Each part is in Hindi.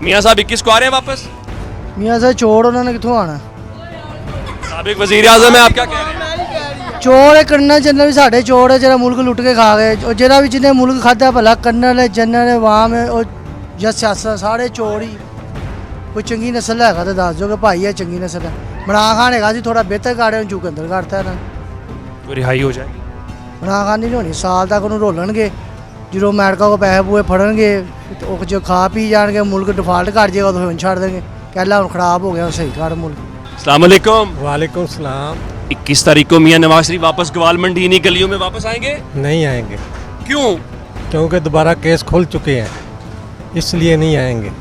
मियाँ साहब 21 को आ रहे हैं वापस? मियाँ साहब चोर उन्होंने कितों आना? साबिक वजीर आजम है, आप क्या कह रहे हैं? चोर है कर्नल जनरल भी साढ़े चोर है, जरा मुल्क लुट के खा गए। और जरा भी जिन्हें मुल्क खादा भला कर्नल है, जनरल है, वाम है और या सियासत सारे चोर ही। कोई चंगी नस्ल है तो दस दो कि भाई है चंगी नस्ल है। इमरान खान है जी थोड़ा बेहतर काटे चूक अंदर करता है ना, तो रिहाई हो जाएगी? इमरान खान नहीं होनी, साल तक उन्होंने रोलणगे जो अमेरिका को पैसे पूए फड़नगे जो खा पी जाएंगे, मुल्क डिफाल्ट कर जाएगा तो फिर छड़ देंगे। कहला हम खराब हो गया सही कर मुल्क। अस्सलाम वालेकुम। वालेकुम सलाम। 21 तारीख को मियाँ नवाज शरीफ वापस ग्वाल मंडी इन्हीं गलियों में वापस आएंगे? नहीं आएंगे। क्यों? क्योंकि दोबारा केस खुल चुके हैं, इसलिए नहीं आएंगे।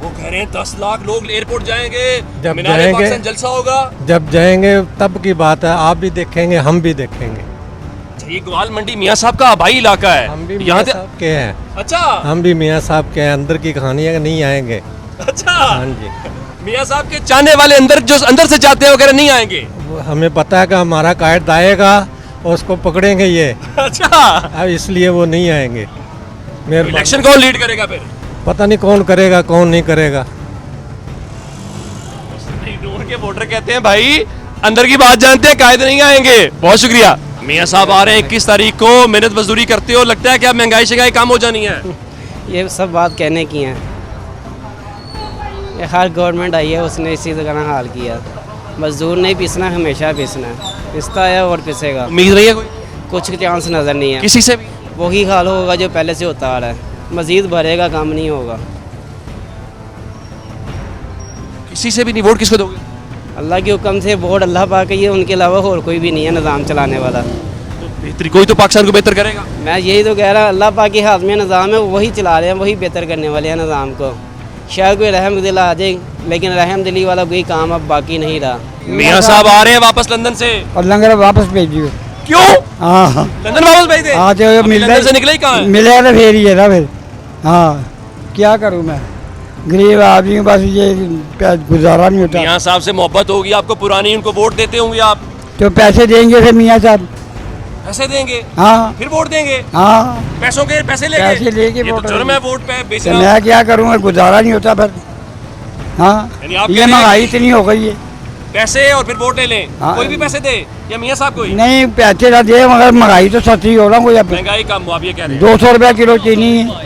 वो कह रहे हैं 10 लाख लोग एयरपोर्ट जाएंगे, जब मीनार जाएंगे पाकिस्तान जलसा होगा। जब जाएंगे तब की बात है, आप भी देखेंगे हम भी देखेंगे। अच्छा, ये ग्वाल मंडी मियाँ साहब का आबाई इलाका है, हम भी यहाँ मियाँ से। साहब के हैं। अच्छा, हम भी मियाँ साहब के हैं, अंदर की कहानी है कि नहीं आएंगे। अच्छा, हाँ जी। मियाँ साहब के चाहने वाले अंदर जो अंदर से जाते हैं वगैरह नहीं आएंगे। वो हमें पता है कि हमारा कायद आएगा और उसको पकड़ेंगे ये, अच्छा, अब इसलिए वो नहीं आएंगे। मेरे इलेक्शन कौन लीड करेगा फिर? पता नहीं कौन करेगा कौन नहीं करेगा। दूर के वोटर कहते हैं भाई अंदर की बात जानते हैं, कायदे नहीं आएंगे। बहुत शुक्रिया। मियाँ साहब आ रहे हैं 21 तारीख को, मेहनत मजदूरी करते हो, लगता है कि अब महंगाई शंगाई कम हो जानी है? ये सब बात कहने की हैं, ये हर गवर्नमेंट आई है उसने इसी तरह हाल किया। मजदूर नहीं पिसना, हमेशा पिसना है, पिसता है और पिसेगा। उम्मीद नहीं है कोई कुछ चांस नज़र नहीं है, किसी से भी? वही हाल होगा जो पहले से होता आ रहा है, मज़ीद बढ़ेगा, काम नहीं होगा। किसी से भी नहीं? वोट किसको दोगे? अल्लाह के हुक्म से वोट अल्लाह पाक ही है, उनके अलावा और कोई भी नहीं है निज़ाम चलाने वाला। तो बेहतरी कोई तो पाकिस्तान को बेहतर करेगा। मैं यही तो कह रहा, अल्लाह पाक के हाथ में निज़ाम है, वही चला रहे हैं, वही बेहतर करने वाले हैं निज़ाम को। शायद कोई रहम दिल आ जाए, लेकिन रहम दिली वाला कोई काम अब बाकी नहीं रहा। मियाँ साहब आ रहे हैं वापस लंदन से। और लंगर वापस भेज दियो। क्यों? हाँ लंदन वापस भेज दे? हाँ जो अभी लंदन से निकले ही कहाँ है? मिले तो फिर ही है ना फिर। हाँ क्या करूँ मैं, गरीब आदमी, बस ये गुजारा नहीं होता। मियाँ साहब से मोहब्बत होगी आपको पुरानी, उनको वोट देते होंगे आप? तो पैसे देंगे फिर मियाँ साहब। पैसे देंगे? हाँ फिर वोट देंगे? हाँ पैसों के पैसे लेके? पैसे लेके ये तो वोट जुर्म है वोट पे तो बेचना। मैं क्या करूँगा, गुजारा नहीं होता फिर। हाँ यानी आप ये कह रहे हैं महंगाई इतनी हो गई है। पैसे और फिर वोट ले लें? हाँ। कोई भी पैसे दे या मियाँ साहब कोई? नहीं पैसे ना दे, मगर महंगाई तो सस्ती हो रहा कोई। अब महंगाई कम हो, आप ये कह रहे हैं? 200 रुपया किलो चीनी है।